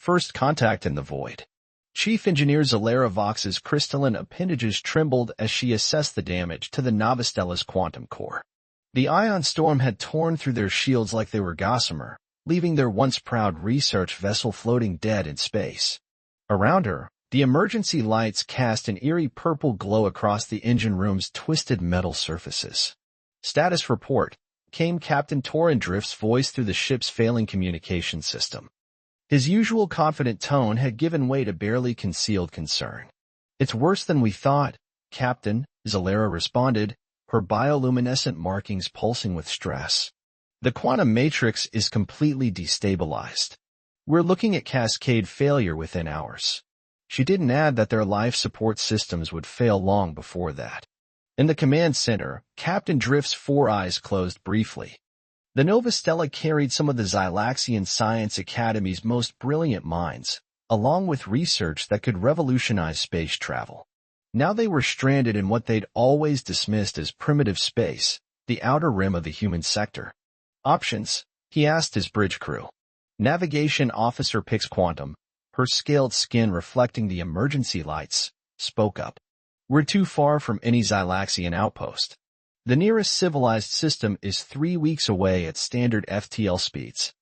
First contact in the void. Chief Engineer Zalera Vox's crystalline appendages trembled as she assessed the damage to the Novostella's quantum core. The ion storm had torn through their shields like they were gossamer, leaving their once proud research vessel floating dead in space. Around her, the emergency lights cast an eerie purple glow across the engine room's twisted metal surfaces. Status report, came Captain Torrendrift's voice through the ship's failing communication system. His usual confident tone had given way to barely concealed concern. "It's worse than we thought, Captain," Zalera responded, her bioluminescent markings pulsing with stress. "The quantum matrix is completely destabilized. We're looking at cascade failure within hours." She didn't add that their life support systems would fail long before that. In the command center, Captain Drift's 4 eyes closed briefly. The Novostella carried some of the Xylaxian Science Academy's most brilliant minds, along with research that could revolutionize space travel. Now they were stranded in what they'd always dismissed as primitive space, the outer rim of the human sector. "Options?" he asked his bridge crew. Navigation Officer Pix Quantum, her scaled skin reflecting the emergency lights, spoke up. "We're too far from any Xylaxian outpost. The nearest civilized system is 3 weeks away at standard FTL speeds."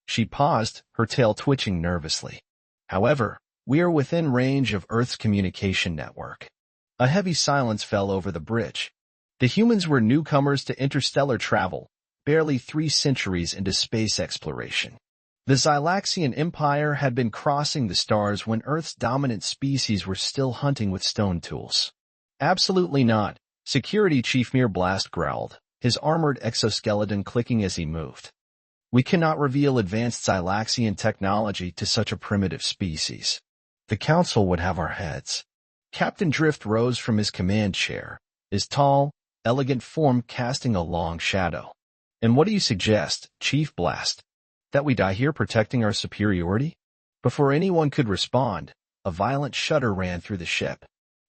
She paused, her tail twitching nervously. "However, we are within range of Earth's communication network." A heavy silence fell over the bridge. The humans were newcomers to interstellar travel, barely 3 centuries into space exploration. The Xylaxian Empire had been crossing the stars when Earth's dominant species were still hunting with stone tools. "Absolutely not," Security Chief Mir Blast growled, his armored exoskeleton clicking as he moved. "We cannot reveal advanced Xylaxian technology to such a primitive species. The Council would have our heads." Captain Drift rose from his command chair, his tall, elegant form casting a long shadow. "And what do you suggest, Chief Blast? That we die here protecting our superiority?" Before anyone could respond, a violent shudder ran through the ship.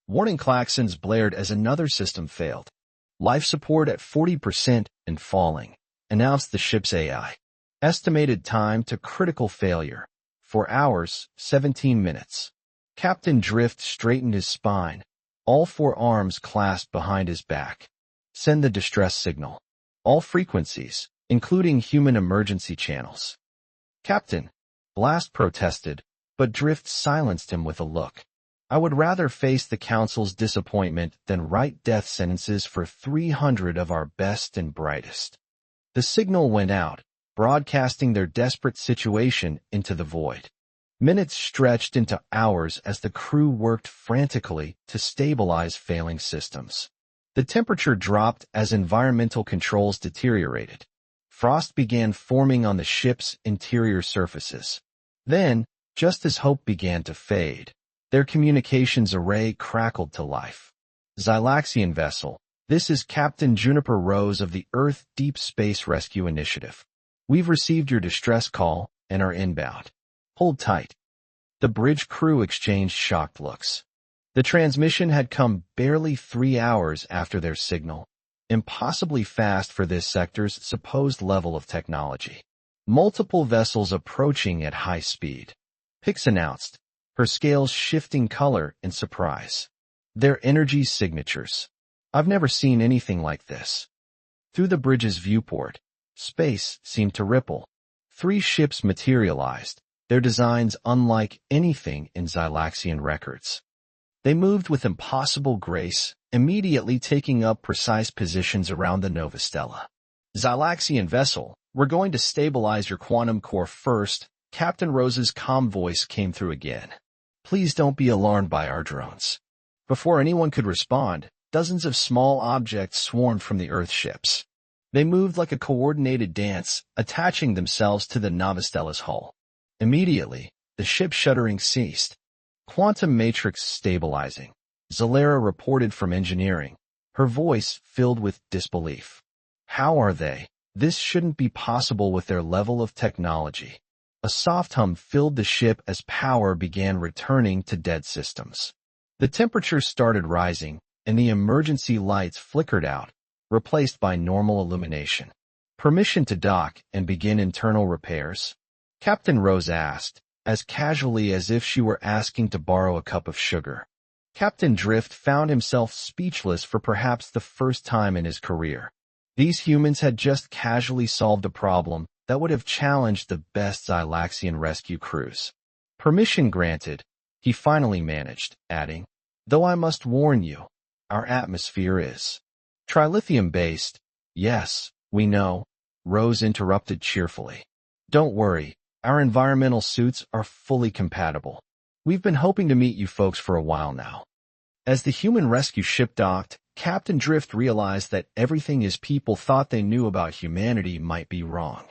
Warning klaxons blared as another system failed. "Life support at 40% and falling," announced the ship's AI. "Estimated time to critical failure, 4 hours, 17 minutes. Captain Drift straightened his spine, all 4 arms clasped behind his back. "Send the distress signal. All frequencies, including human emergency channels." "Captain," Blast protested, but Drift silenced him with a look. "I would rather face the Council's disappointment than write death sentences for 300 of our best and brightest." The signal went out, broadcasting their desperate situation into the void. Minutes stretched into hours as the crew worked frantically to stabilize failing systems. The temperature dropped as environmental controls deteriorated. Frost began forming on the ship's interior surfaces. Then, just as hope began to fade, their communications array crackled to life. "Xylaxian vessel, this is Captain Juniper Rose of the Earth Deep Space Rescue Initiative. We've received your distress call and are inbound. Hold tight." The bridge crew exchanged shocked looks. The transmission had come barely 3 hours after their signal, impossibly fast for this sector's supposed level of technology. Multiple vessels approaching at high speed. Pix announced, her scales shifting color in surprise. "Their energy signatures. I've never seen anything like this." Through the bridge's viewport, space seemed to ripple. 3 ships materialized, their designs unlike anything in Xylaxian records. They moved with impossible grace, immediately taking up precise positions around the Novostella. "Xylaxian vessel, we're going to stabilize your quantum core first," Captain Rose's calm voice came through again. "Please don't be alarmed by our drones." Before anyone could respond, dozens of small objects swarmed from the Earth ships. They moved like a coordinated dance, attaching themselves to the Novostella's hull. Immediately, the ship shuddering ceased. "Quantum matrix stabilizing," Zalera reported from engineering, her voice filled with disbelief. "How are they? This shouldn't be possible with their level of technology." A soft hum filled the ship as power began returning to dead systems. The temperature started rising, and the emergency lights flickered out, replaced by normal illumination. "Permission to dock and begin internal repairs?" Captain Rose asked, as casually as if she were asking to borrow a cup of sugar. Captain Drift found himself speechless for perhaps the first time in his career. These humans had just casually solved a problem that would have challenged the best Xylaxian rescue crews. Permission granted, he finally managed, adding, "Though I must warn you, our atmosphere is trilithium-based." "Yes, we know," Rose interrupted cheerfully. "Don't worry, our environmental suits are fully compatible. We've been hoping to meet you folks for a while now." As the human rescue ship docked, Captain Drift realized that everything his people thought they knew about humanity might be wrong.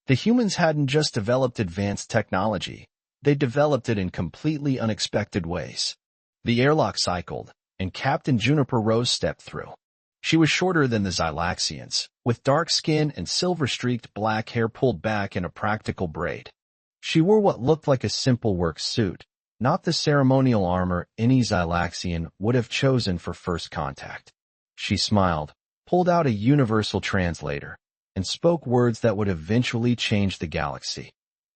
The humans hadn't just developed advanced technology, they developed it in completely unexpected ways. The airlock cycled, and Captain Juniper Rose stepped through. She was shorter than the Xylaxians, with dark skin and silver-streaked black hair pulled back in a practical braid. She wore what looked like a simple work suit, not the ceremonial armor any Xylaxian would have chosen for first contact. She smiled, pulled out a universal translator, and spoke words that would eventually change the galaxy.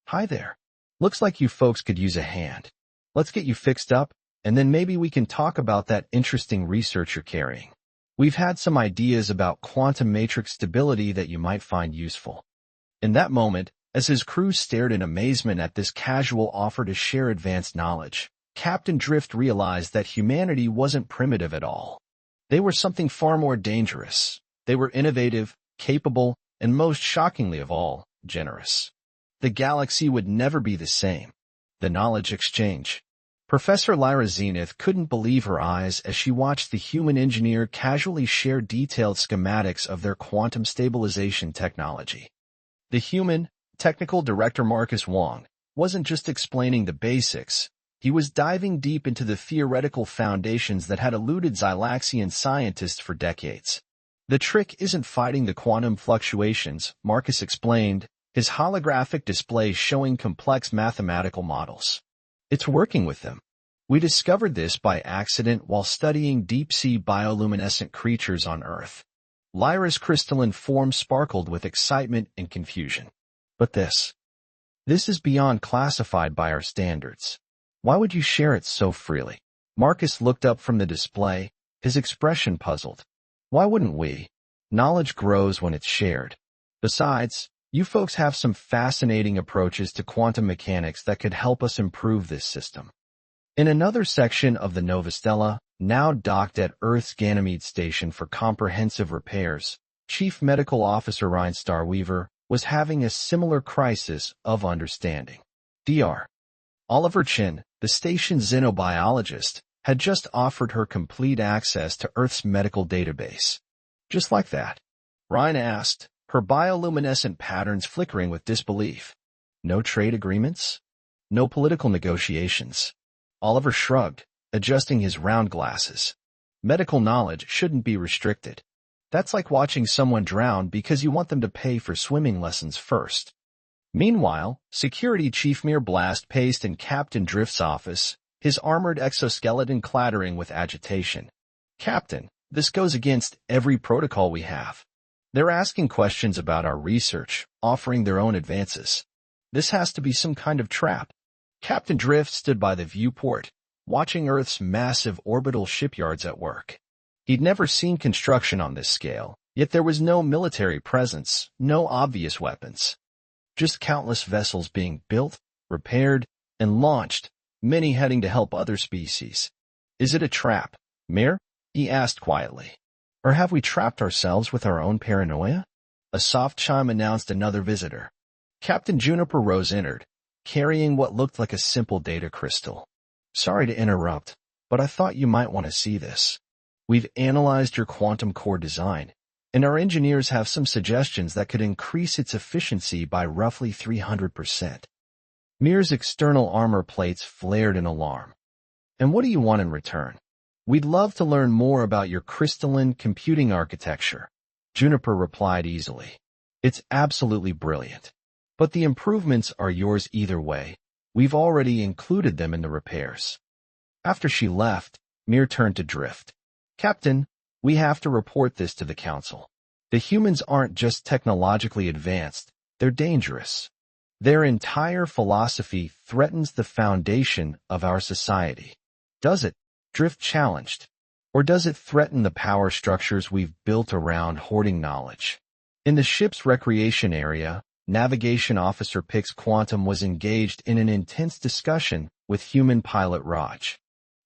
"Hi there. Looks like you folks could use a hand. Let's get you fixed up, and then maybe we can talk about that interesting research you're carrying. We've had some ideas about quantum matrix stability that you might find useful." In that moment, as his crew stared in amazement at this casual offer to share advanced knowledge, Captain Drift realized that humanity wasn't primitive at all. They were something far more dangerous. They were innovative, capable, and most shockingly of all, generous. The galaxy would never be the same. The knowledge exchange. Professor Lyra Zenith couldn't believe her eyes as she watched the human engineer casually share detailed schematics of their quantum stabilization technology. The human, technical director Marcus Wong, wasn't just explaining the basics, he was diving deep into the theoretical foundations that had eluded Xylaxian scientists for decades. "The trick isn't fighting the quantum fluctuations," Marcus explained, his holographic display showing complex mathematical models. "It's working with them. We discovered this by accident while studying deep-sea bioluminescent creatures on Earth." Lyra's crystalline form sparkled with excitement and confusion. "But this is beyond classified by our standards. Why would you share it so freely?" Marcus looked up from the display, his expression puzzled. "Why wouldn't we? Knowledge grows when it's shared. Besides, you folks have some fascinating approaches to quantum mechanics that could help us improve this system." In another section of the Novastella, now docked at Earth's Ganymede Station for comprehensive repairs, Chief Medical Officer Ryan Starweaver was having a similar crisis of understanding. Dr. Oliver Chin, the station's xenobiologist, had just offered her complete access to Earth's medical database. "Just like that?" Ryan asked, her bioluminescent patterns flickering with disbelief. "No trade agreements? No political negotiations?" Oliver shrugged, adjusting his round glasses. "Medical knowledge shouldn't be restricted. That's like watching someone drown because you want them to pay for swimming lessons first." Meanwhile, Security Chief Mir Blast paced in Captain Drift's office, his armored exoskeleton clattering with agitation. "Captain, this goes against every protocol we have. They're asking questions about our research, offering their own advances. This has to be some kind of trap." Captain Drift stood by the viewport, watching Earth's massive orbital shipyards at work. He'd never seen construction on this scale, yet there was no military presence, no obvious weapons. Just countless vessels being built, repaired, and launched, many heading to help other species. "Is it a trap, Mir?" he asked quietly. "Or have we trapped ourselves with our own paranoia?" A soft chime announced another visitor. Captain Juniper Rose entered, carrying what looked like a simple data crystal. "Sorry to interrupt, but I thought you might want to see this. We've analyzed your quantum core design, and our engineers have some suggestions that could increase its efficiency by roughly 300%. Mir's external armor plates flared in alarm. "And what do you want in return?" "We'd love to learn more about your crystalline computing architecture," Juniper replied easily. "It's absolutely brilliant. But the improvements are yours either way. We've already included them in the repairs." After she left, Mir turned to Drift. "Captain, we have to report this to the Council. The humans aren't just technologically advanced, they're dangerous. Their entire philosophy threatens the foundation of our society. Does it? Drift challenged. Or does it threaten the power structures we've built around hoarding knowledge? In the ship's recreation area, Navigation Officer Pix Quantum was engaged in an intense discussion with human pilot Raj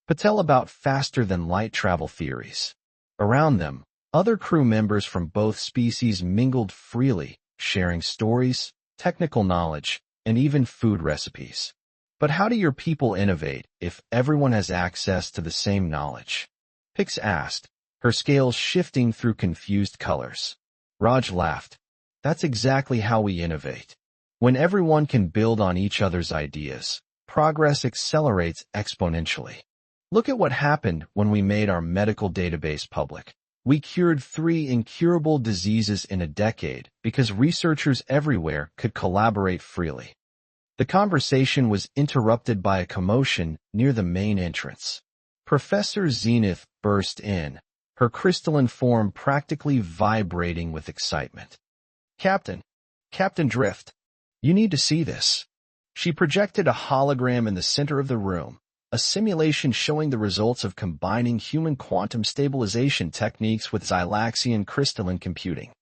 Patel about faster-than-light travel theories. Around them, other crew members from both species mingled freely, sharing stories, technical knowledge, and even food recipes. But how do your people innovate if everyone has access to the same knowledge? Pix asked, her scales shifting through confused colors. Raj laughed. That's exactly how we innovate. When everyone can build on each other's ideas, progress accelerates exponentially. Look at what happened when we made our medical database public. We cured 3 incurable diseases in a decade because researchers everywhere could collaborate freely. The conversation was interrupted by a commotion near the main entrance. Professor Zenith burst in, her crystalline form practically vibrating with excitement. Captain Drift, you need to see this. She projected a hologram in the center of the room, a simulation showing the results of combining human quantum stabilization techniques with Xylaxian crystalline computing.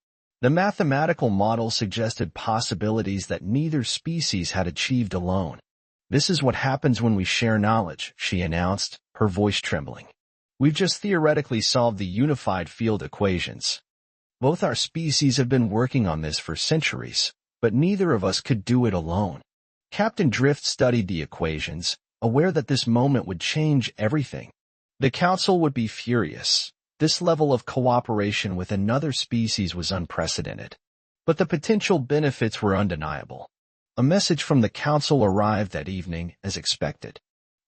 The mathematical model suggested possibilities that neither species had achieved alone. This is what happens when we share knowledge, she announced, her voice trembling. We've just theoretically solved the unified field equations. Both our species have been working on this for centuries, but neither of us could do it alone. Captain Drift studied the equations, aware that this moment would change everything. The Council would be furious. This level of cooperation with another species was unprecedented. But the potential benefits were undeniable. A message from the Council arrived that evening, as expected.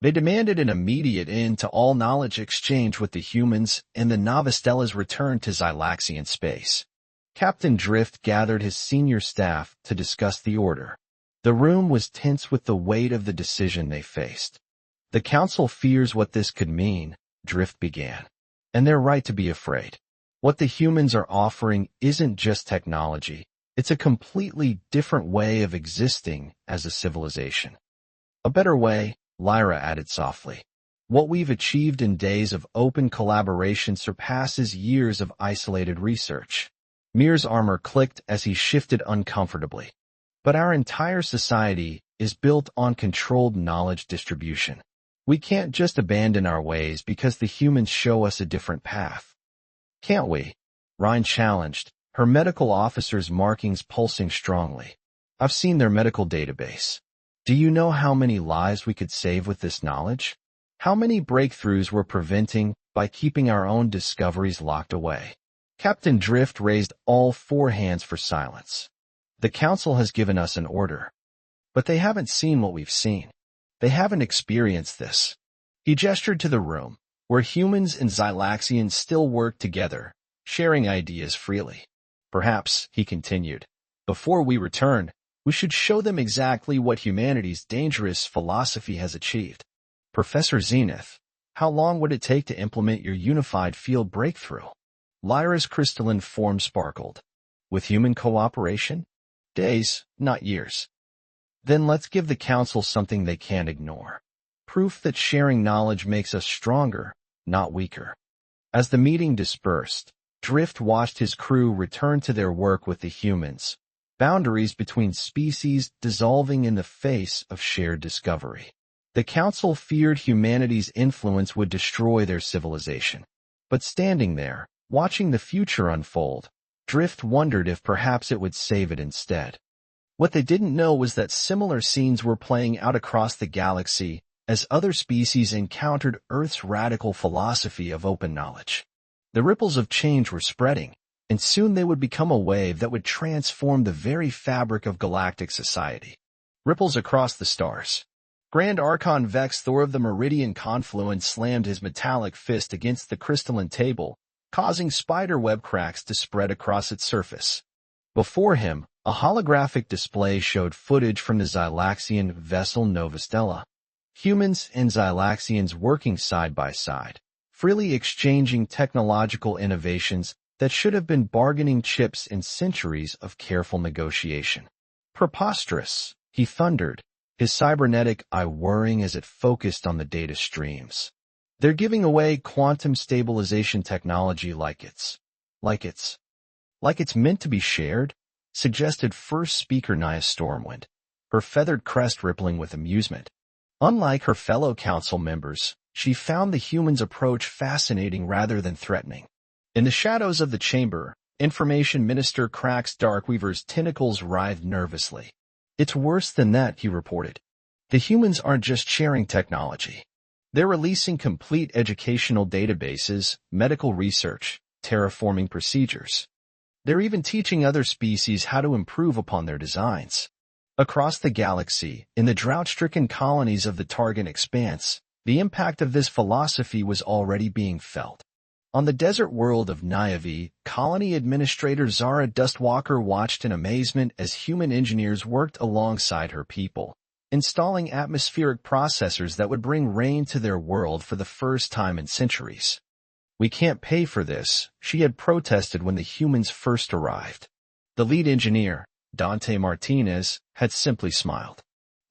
They demanded an immediate end to all knowledge exchange with the humans and the Novastella's return to Xylaxian space. Captain Drift gathered his senior staff to discuss the order. The room was tense with the weight of the decision they faced. The Council fears what this could mean, Drift began. And they're right to be afraid. What the humans are offering isn't just technology. It's a completely different way of existing as a civilization. A better way, Lyra added softly. What we've achieved in days of open collaboration surpasses years of isolated research. Mir's armor clicked as he shifted uncomfortably. But our entire society is built on controlled knowledge distribution. We can't just abandon our ways because the humans show us a different path. Can't we? Rhine challenged, her medical officer's markings pulsing strongly. I've seen their medical database. Do you know how many lives we could save with this knowledge? How many breakthroughs we're preventing by keeping our own discoveries locked away? Captain Drift raised all 4 hands for silence. The Council has given us an order. But they haven't seen what we've seen. They haven't experienced this. He gestured to the room, where humans and Xylaxians still work together, sharing ideas freely. Perhaps, he continued, before we return, we should show them exactly what humanity's dangerous philosophy has achieved. Professor Zenith, how long would it take to implement your unified field breakthrough? Lyra's crystalline form sparkled. With human cooperation? Days, not years. Then let's give the Council something they can't ignore. Proof that sharing knowledge makes us stronger, not weaker. As the meeting dispersed, Drift watched his crew return to their work with the humans, boundaries between species dissolving in the face of shared discovery. The Council feared humanity's influence would destroy their civilization. But standing there, watching the future unfold, Drift wondered if perhaps it would save it instead. What they didn't know was that similar scenes were playing out across the galaxy as other species encountered Earth's radical philosophy of open knowledge. The ripples of change were spreading, and soon they would become a wave that would transform the very fabric of galactic society. Ripples across the stars. Grand Archon Vex Thor of the Meridian Confluence slammed his metallic fist against the crystalline table, causing spiderweb cracks to spread across its surface. Before him, a holographic display showed footage from the Xylaxian vessel Novastella. Humans and Xylaxians working side by side, freely exchanging technological innovations that should have been bargaining chips in centuries of careful negotiation. Preposterous, he thundered, his cybernetic eye whirring as it focused on the data streams. They're giving away quantum stabilization technology like it's meant to be shared, suggested first speaker Nia Stormwind, her feathered crest rippling with amusement. Unlike her fellow council members, she found the humans' approach fascinating rather than threatening. In the shadows of the chamber, Information Minister Crax Darkweaver's tentacles writhed nervously. It's worse than that, he reported. The humans aren't just sharing technology. They're releasing complete educational databases, medical research, terraforming procedures. They're even teaching other species how to improve upon their designs. Across the galaxy, in the drought-stricken colonies of the Targan Expanse, the impact of this philosophy was already being felt. On the desert world of Naive, colony administrator Zara Dustwalker watched in amazement as human engineers worked alongside her people, installing atmospheric processors that would bring rain to their world for the first time in centuries. We can't pay for this, she had protested when the humans first arrived. The lead engineer, Dante Martinez, had simply smiled.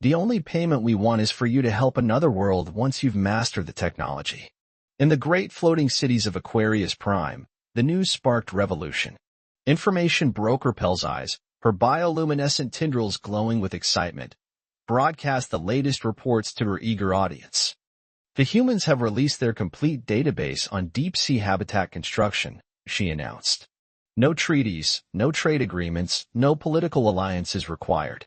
The only payment we want is for you to help another world once you've mastered the technology. In the great floating cities of Aquarius Prime, the news sparked revolution. Information broker Pell's eyes, her bioluminescent tendrils glowing with excitement, broadcast the latest reports to her eager audience. The humans have released their complete database on deep-sea habitat construction, she announced. No treaties, no trade agreements, no political alliances required.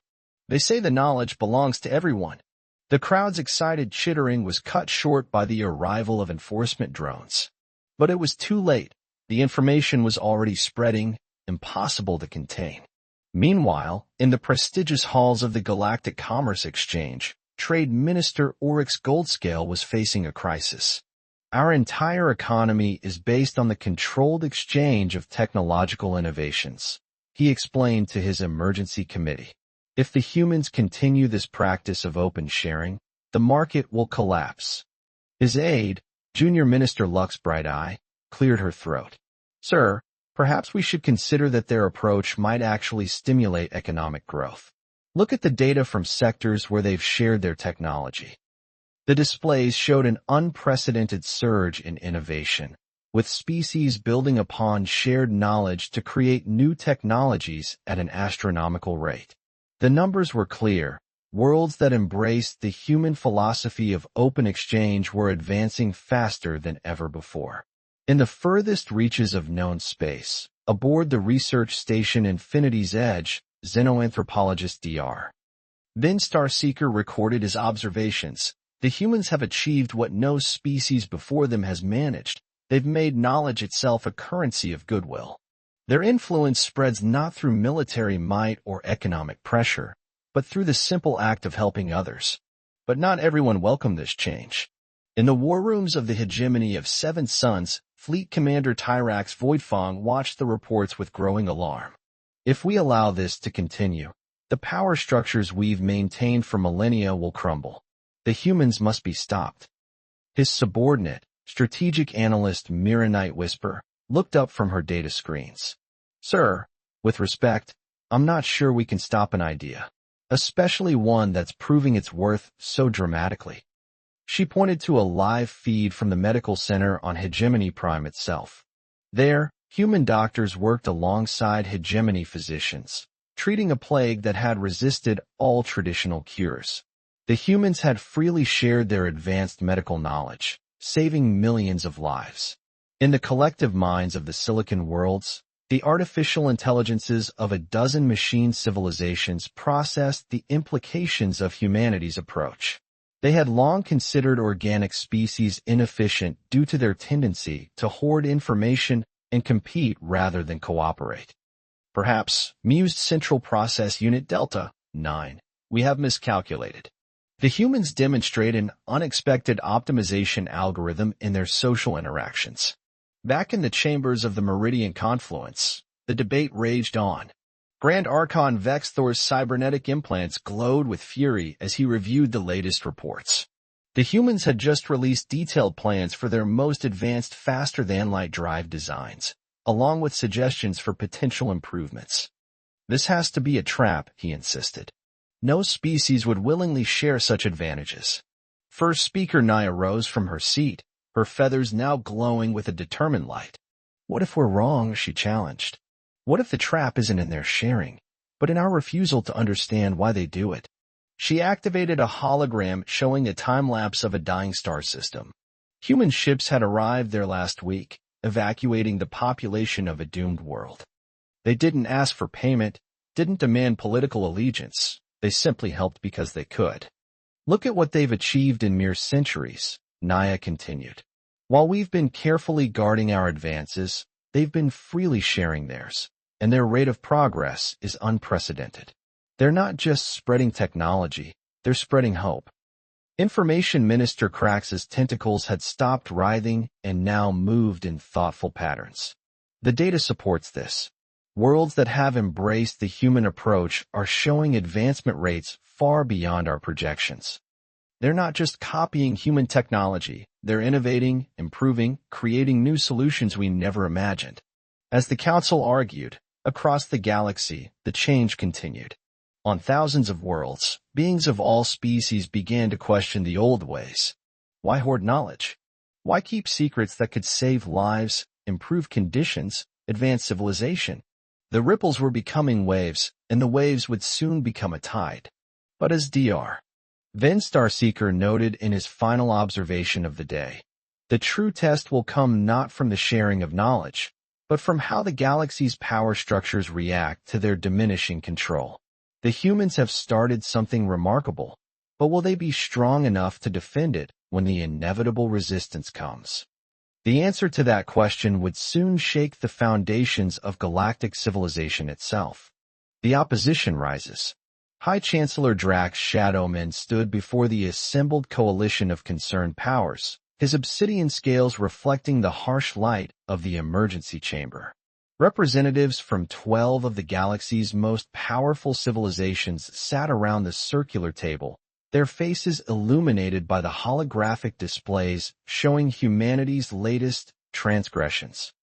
They say the knowledge belongs to everyone. The crowd's excited chittering was cut short by the arrival of enforcement drones. But it was too late. The information was already spreading, impossible to contain. Meanwhile, in the prestigious halls of the Galactic Commerce Exchange, Trade Minister Oryx Goldscale was facing a crisis. Our entire economy is based on the controlled exchange of technological innovations, he explained to his emergency committee. If the humans continue this practice of open sharing, the market will collapse. His aide, Junior Minister Lux Bright-Eye, cleared her throat. Sir, perhaps we should consider that their approach might actually stimulate economic growth. Look at the data from sectors where they've shared their technology. The displays showed an unprecedented surge in innovation, with species building upon shared knowledge to create new technologies at an astronomical rate. The numbers were clear. Worlds that embraced the human philosophy of open exchange were advancing faster than ever before. In the furthest reaches of known space, aboard the research station Infinity's Edge, xenoanthropologist Dr. Ben Starseeker recorded his observations. The humans have achieved what no species before them has managed. They've made knowledge itself a currency of goodwill. Their influence spreads not through military might or economic pressure, but through the simple act of helping others. But not everyone welcomed this change. In the war rooms of the hegemony of Seven Suns, Fleet Commander Tyrax Voidfang watched the reports with growing alarm. If we allow this to continue, the power structures we've maintained for millennia will crumble. The humans must be stopped. His subordinate, strategic analyst Miranite Whisper, looked up from her data screens. Sir, with respect, I'm not sure we can stop an idea, especially one that's proving its worth so dramatically. She pointed to a live feed from the medical center on Hegemony Prime itself. There, human doctors worked alongside Hegemony physicians, treating a plague that had resisted all traditional cures. The humans had freely shared their advanced medical knowledge, saving millions of lives. In the collective minds of the Silicon Worlds, the artificial intelligences of a dozen machine civilizations processed the implications of humanity's approach. They had long considered organic species inefficient due to their tendency to hoard information and compete rather than cooperate. Perhaps, mused Central Process Unit Delta 9, we have miscalculated. The humans demonstrate an unexpected optimization algorithm in their social interactions. Back in the chambers of the Meridian Confluence, the debate raged on. Grand Archon Vexthor's cybernetic implants glowed with fury as he reviewed the latest reports. The humans had just released detailed plans for their most advanced faster-than-light drive designs, along with suggestions for potential improvements. This has to be a trap, he insisted. No species would willingly share such advantages. First speaker Naya rose from her seat, her feathers now glowing with a determined light. What if we're wrong, she challenged. What if the trap isn't in their sharing, but in our refusal to understand why they do it? She activated a hologram showing a time-lapse of a dying star system. Human ships had arrived there last week, evacuating the population of a doomed world. They didn't ask for payment, didn't demand political allegiance. They simply helped because they could. Look at what they've achieved in mere centuries, Naya continued. While we've been carefully guarding our advances, they've been freely sharing theirs, and their rate of progress is unprecedented. They're not just spreading technology, they're spreading hope. Information Minister Krax's tentacles had stopped writhing and now moved in thoughtful patterns. The data supports this. Worlds that have embraced the human approach are showing advancement rates far beyond our projections. They're not just copying human technology, they're innovating, improving, creating new solutions we never imagined. As the Council argued, across the galaxy, the change continued. On thousands of worlds, beings of all species began to question the old ways. Why hoard knowledge? Why keep secrets that could save lives, improve conditions, advance civilization? The ripples were becoming waves, and the waves would soon become a tide. But as Dr. Venn Starseeker noted in his final observation of the day, the true test will come not from the sharing of knowledge, but from how the galaxy's power structures react to their diminishing control. The humans have started something remarkable, but will they be strong enough to defend it when the inevitable resistance comes? The answer to that question would soon shake the foundations of galactic civilization itself. The opposition rises. High Chancellor Drax Shadowman stood before the assembled coalition of concerned powers, his obsidian scales reflecting the harsh light of the emergency chamber. Representatives from 12 of the galaxy's most powerful civilizations sat around the circular table, their faces illuminated by the holographic displays showing humanity's latest transgressions.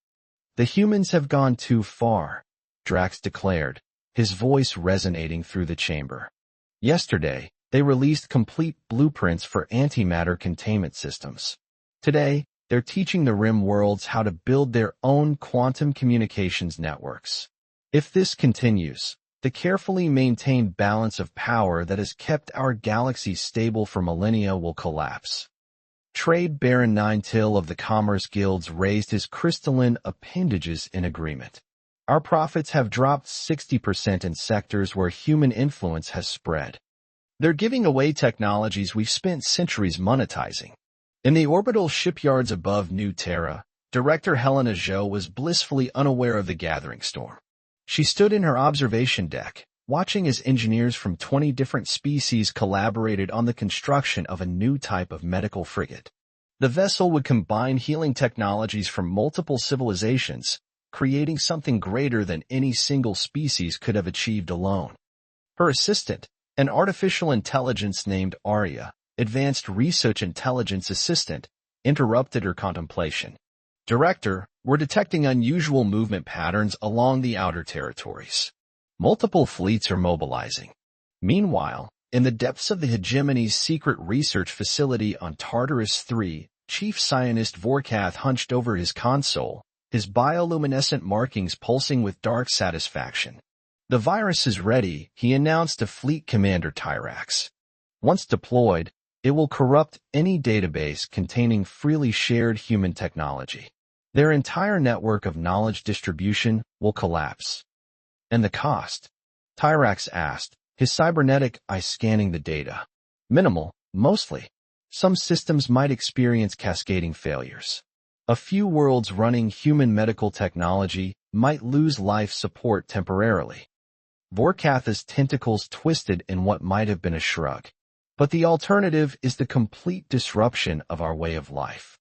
The humans have gone too far, Drax declared, his voice resonating through the chamber. Yesterday, they released complete blueprints for antimatter containment systems. Today, they're teaching the Rim worlds how to build their own quantum communications networks. If this continues, the carefully maintained balance of power that has kept our galaxy stable for millennia will collapse. Trade Baron Ninetill of the Commerce Guilds raised his crystalline appendages in agreement. Our profits have dropped 60% in sectors where human influence has spread. They're giving away technologies we've spent centuries monetizing. In the orbital shipyards above New Terra, Director Helena Zhou was blissfully unaware of the gathering storm. She stood in her observation deck, watching as engineers from 20 different species collaborated on the construction of a new type of medical frigate. The vessel would combine healing technologies from multiple civilizations, creating something greater than any single species could have achieved alone. Her assistant, an artificial intelligence named Arya, Advanced Research Intelligence Assistant, interrupted her contemplation. Director, we're detecting unusual movement patterns along the outer territories. Multiple fleets are mobilizing. Meanwhile, in the depths of the Hegemony's secret research facility on Tartarus 3, Chief Scientist Vorkath hunched over his console, his bioluminescent markings pulsing with dark satisfaction. The virus is ready, he announced to Fleet Commander Tyrax. Once deployed, it will corrupt any database containing freely shared human technology. Their entire network of knowledge distribution will collapse. And the cost? Tyrax asked, his cybernetic eye scanning the data. Minimal, mostly. Some systems might experience cascading failures. A few worlds running human medical technology might lose life support temporarily. Vorkath's tentacles twisted in what might have been a shrug. But the alternative is the complete disruption of our way of life.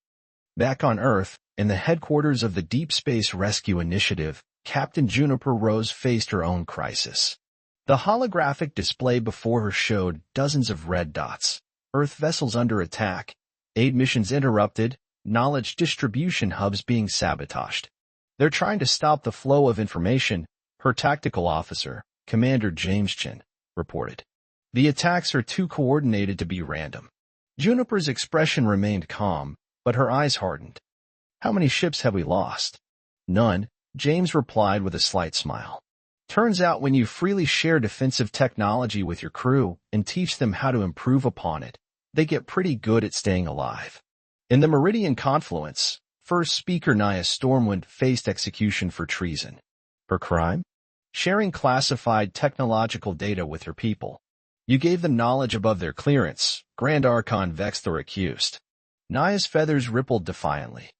Back on Earth, in the headquarters of the Deep Space Rescue Initiative, Captain Juniper Rose faced her own crisis. The holographic display before her showed dozens of red dots, Earth vessels under attack, aid missions interrupted, knowledge distribution hubs being sabotaged. They're trying to stop the flow of information, her tactical officer, Commander James Chin, reported. The attacks are too coordinated to be random. Juniper's expression remained calm, but her eyes hardened. How many ships have we lost? None, James replied with a slight smile. Turns out when you freely share defensive technology with your crew and teach them how to improve upon it, they get pretty good at staying alive. In the Meridian Confluence, first speaker Nia Stormwind faced execution for treason. Her crime? Sharing classified technological data with her people. You gave them knowledge above their clearance, Grand Archon Vexthor accused. Nia's feathers rippled defiantly.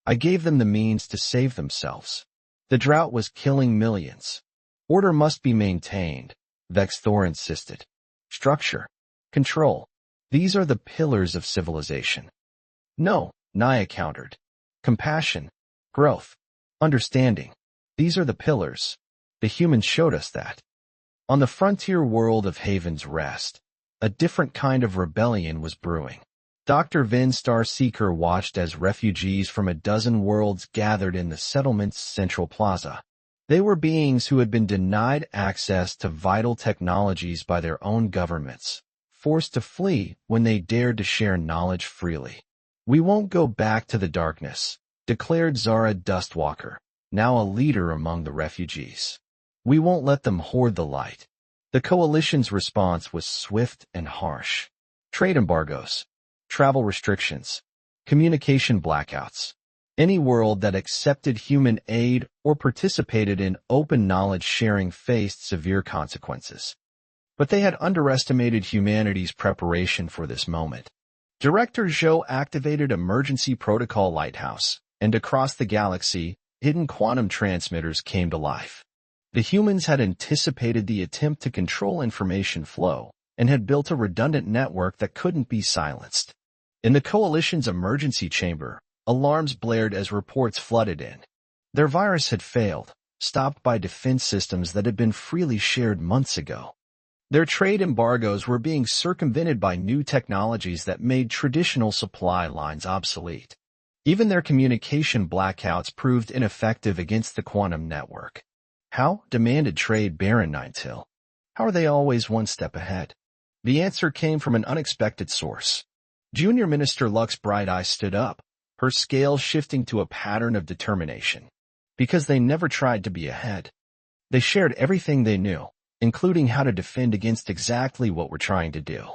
I gave them the means to save themselves. The drought was killing millions. Order must be maintained, Vexthor insisted. Structure. Control. These are the pillars of civilization. No, Nia countered. Compassion. Growth. Understanding. These are the pillars. The humans showed us that. On the frontier world of Haven's Rest, a different kind of rebellion was brewing. Dr. Vin Starseeker watched as refugees from a dozen worlds gathered in the settlement's central plaza. They were beings who had been denied access to vital technologies by their own governments, forced to flee when they dared to share knowledge freely. We won't go back to the darkness, declared Zara Dustwalker, now a leader among the refugees. We won't let them hoard the light. The coalition's response was swift and harsh. Trade embargoes, travel restrictions, communication blackouts. Any world that accepted human aid or participated in open knowledge sharing faced severe consequences. But they had underestimated humanity's preparation for this moment. Director Zhou activated Emergency Protocol Lighthouse, and across the galaxy, hidden quantum transmitters came to life. The humans had anticipated the attempt to control information flow and had built a redundant network that couldn't be silenced. In the Coalition's emergency chamber, alarms blared as reports flooded in. Their virus had failed, stopped by defense systems that had been freely shared months ago. Their trade embargoes were being circumvented by new technologies that made traditional supply lines obsolete. Even their communication blackouts proved ineffective against the quantum network. How? Demanded Trade Baron Ninetil. How are they always one step ahead? The answer came from an unexpected source. Junior Minister Lux's bright eyes stood up, her scales shifting to a pattern of determination. Because they never tried to be ahead. They shared everything they knew, including how to defend against exactly what we're trying to do.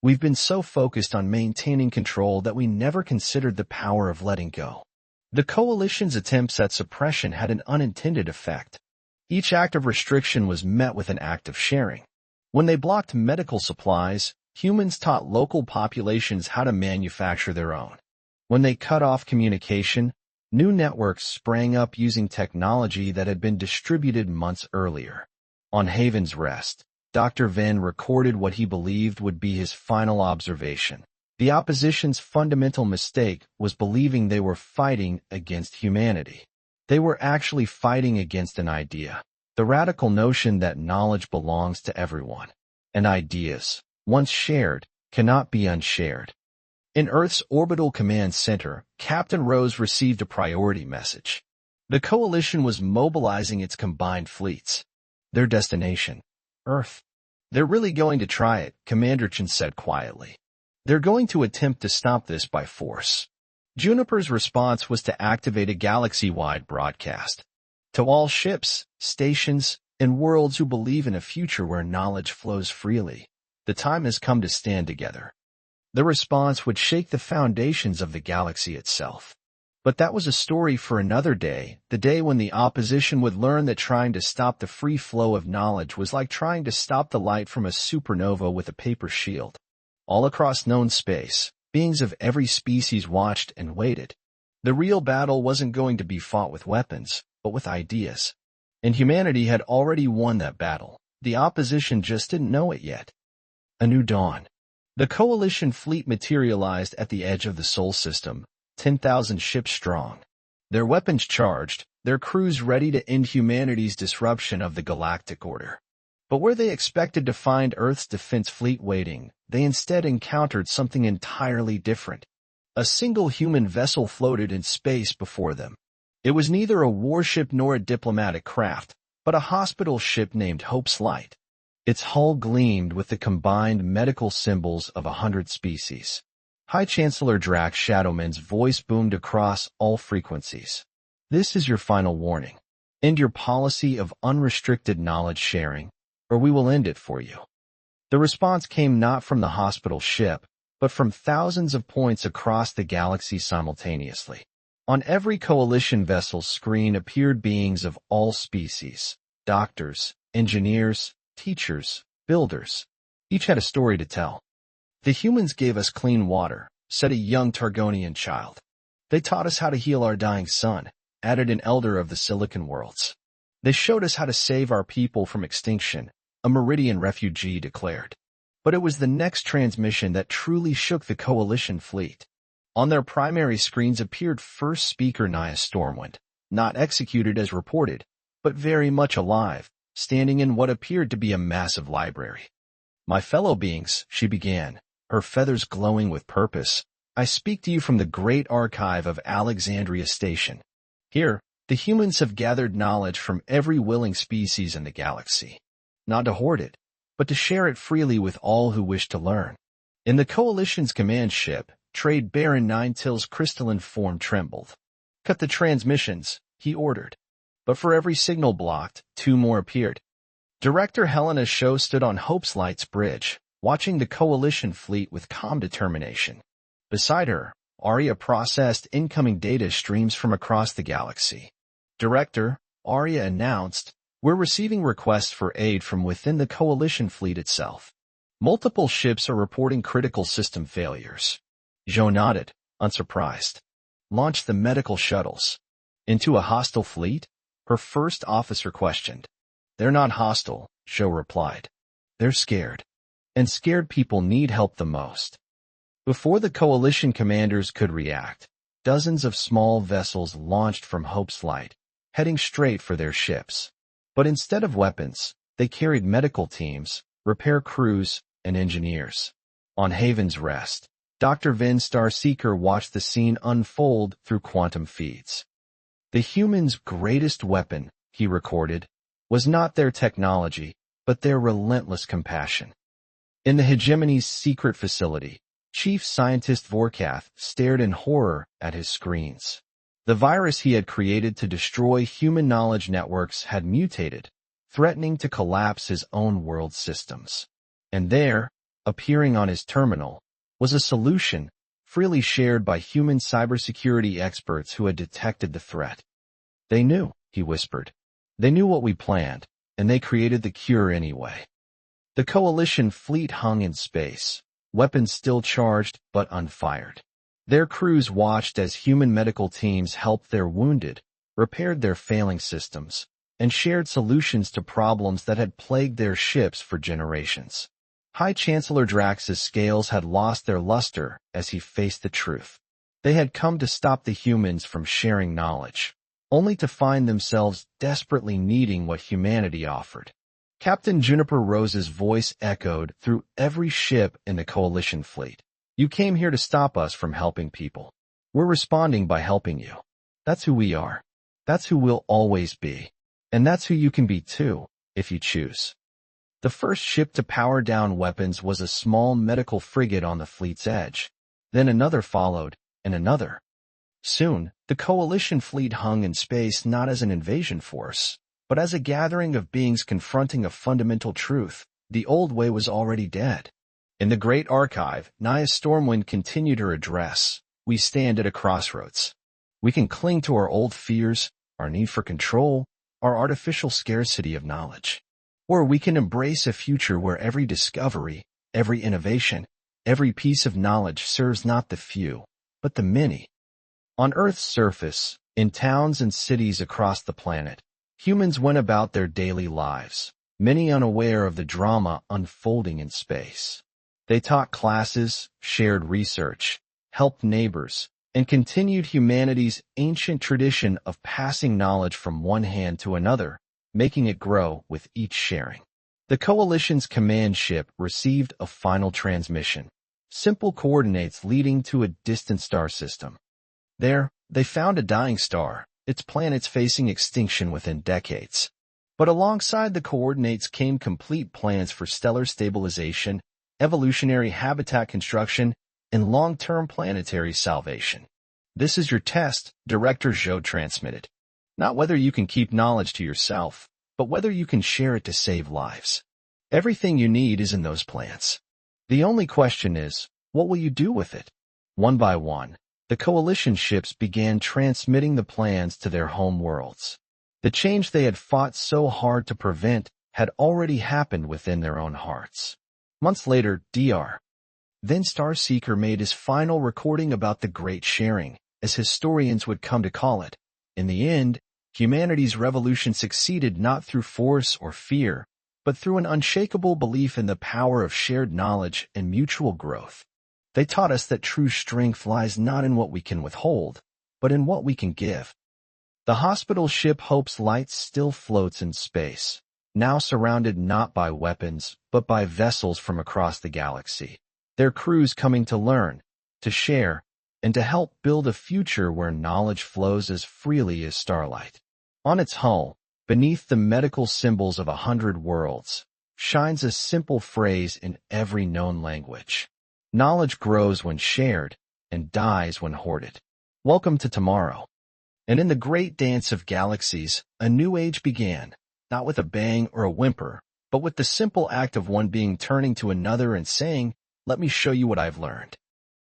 We've been so focused on maintaining control that we never considered the power of letting go. The Coalition's attempts at suppression had an unintended effect. Each act of restriction was met with an act of sharing. When they blocked medical supplies, humans taught local populations how to manufacture their own. When they cut off communication, new networks sprang up using technology that had been distributed months earlier. On Haven's Rest, Dr. Venn recorded what he believed would be his final observation. The opposition's fundamental mistake was believing they were fighting against humanity. They were actually fighting against an idea, the radical notion that knowledge belongs to everyone, and ideas, once shared, cannot be unshared. In Earth's Orbital Command Center, Captain Rose received a priority message. The Coalition was mobilizing its combined fleets. Their destination, Earth. They're really going to try it, Commander Chen said quietly. They're going to attempt to stop this by force. Juniper's response was to activate a galaxy-wide broadcast. To all ships, stations, and worlds who believe in a future where knowledge flows freely, the time has come to stand together. The response would shake the foundations of the galaxy itself. But that was a story for another day, the day when the opposition would learn that trying to stop the free flow of knowledge was like trying to stop the light from a supernova with a paper shield. All across known space, beings of every species watched and waited. The real battle wasn't going to be fought with weapons, but with ideas. And humanity had already won that battle. The opposition just didn't know it yet. A new dawn. The Coalition fleet materialized at the edge of the Sol system, 10,000 ships strong. Their weapons charged, their crews ready to end humanity's disruption of the Galactic Order. But where they expected to find Earth's defense fleet waiting, they instead encountered something entirely different. A single human vessel floated in space before them. It was neither a warship nor a diplomatic craft, but a hospital ship named Hope's Light. Its hull gleamed with the combined medical symbols of 100 species. High Chancellor Drax Shadowman's voice boomed across all frequencies. This is your final warning. End your policy of unrestricted knowledge sharing, or we will end it for you. The response came not from the hospital ship, but from thousands of points across the galaxy simultaneously. On every coalition vessel's screen appeared beings of all species: doctors, engineers, teachers, builders. Each had a story to tell. The humans gave us clean water, said a young Targonian child. They taught us how to heal our dying sun, added an elder of the Silicon Worlds. They showed us how to save our people from extinction, a Meridian refugee declared. But it was the next transmission that truly shook the Coalition fleet. On their primary screens appeared First Speaker Nia Stormwind, not executed as reported, but very much alive, standing in what appeared to be a massive library. My fellow beings, she began, her feathers glowing with purpose, I speak to you from the great archive of Alexandria Station. Here, the humans have gathered knowledge from every willing species in the galaxy. Not to hoard it, but to share it freely with all who wish to learn. In the Coalition's command ship, Trade Baron Ninetill's crystalline form trembled. Cut the transmissions, he ordered. But for every signal blocked, 2 more appeared. Director Helena Shaw stood on Hope's Light's bridge, watching the Coalition fleet with calm determination. Beside her, Arya processed incoming data streams from across the galaxy. Director, Arya announced, we're receiving requests for aid from within the Coalition fleet itself. Multiple ships are reporting critical system failures. Zhou nodded, unsurprised. Launch the medical shuttles. Into a hostile fleet? Her first officer questioned. They're not hostile, Zhou replied. They're scared. And scared people need help the most. Before the Coalition commanders could react, dozens of small vessels launched from Hope's Light, heading straight for their ships. But instead of weapons, they carried medical teams, repair crews, and engineers. On Haven's Rest, Dr. Vin Starseeker watched the scene unfold through quantum feeds. The humans' greatest weapon, he recorded, was not their technology, but their relentless compassion. In the Hegemony's secret facility, Chief Scientist Vorkath stared in horror at his screens. The virus he had created to destroy human knowledge networks had mutated, threatening to collapse his own world systems. And there, appearing on his terminal, was a solution freely shared by human cybersecurity experts who had detected the threat. They knew, he whispered. They knew what we planned, and they created the cure anyway. The Coalition fleet hung in space, weapons still charged but unfired. Their crews watched as human medical teams helped their wounded, repaired their failing systems, and shared solutions to problems that had plagued their ships for generations. High Chancellor Drax's scales had lost their luster as he faced the truth. They had come to stop the humans from sharing knowledge, only to find themselves desperately needing what humanity offered. Captain Juniper Rose's voice echoed through every ship in the Coalition fleet. You came here to stop us from helping people. We're responding by helping you. That's who we are. That's who we'll always be. And that's who you can be too, if you choose. The first ship to power down weapons was a small medical frigate on the fleet's edge. Then another followed, and another. Soon, the Coalition fleet hung in space not as an invasion force, but as a gathering of beings confronting a fundamental truth. The old way was already dead. In the Great Archive, Nia Stormwind continued her address. We stand at a crossroads. We can cling to our old fears, our need for control, our artificial scarcity of knowledge. Or we can embrace a future where every discovery, every innovation, every piece of knowledge serves not the few, but the many. On Earth's surface, in towns and cities across the planet, humans went about their daily lives, many unaware of the drama unfolding in space. They taught classes, shared research, helped neighbors, and continued humanity's ancient tradition of passing knowledge from one hand to another, making it grow with each sharing. The Coalition's command ship received a final transmission, simple coordinates leading to a distant star system. There, they found a dying star, its planets facing extinction within decades. But alongside the coordinates came complete plans for stellar stabilization, evolutionary habitat construction, and long-term planetary salvation. This is your test, Director Zhou transmitted. Not whether you can keep knowledge to yourself, but whether you can share it to save lives. Everything you need is in those plans. The only question is, what will you do with it? One by one, the coalition ships began transmitting the plans to their home worlds. The change they had fought so hard to prevent had already happened within their own hearts. Months later, Dr. Then Starseeker made his final recording about the Great Sharing, as historians would come to call it. In the end, humanity's revolution succeeded not through force or fear, but through an unshakable belief in the power of shared knowledge and mutual growth. They taught us that true strength lies not in what we can withhold, but in what we can give. The hospital ship Hope's Light still floats in space, now surrounded not by weapons, but by vessels from across the galaxy. Their crews coming to learn, to share, and to help build a future where knowledge flows as freely as starlight. On its hull, beneath the medical symbols of 100 worlds, shines a simple phrase in every known language. Knowledge grows when shared, and dies when hoarded. Welcome to tomorrow. And in the great dance of galaxies, a new age began, not with a bang or a whimper, but with the simple act of one being turning to another and saying, "Let me show you what I've learned."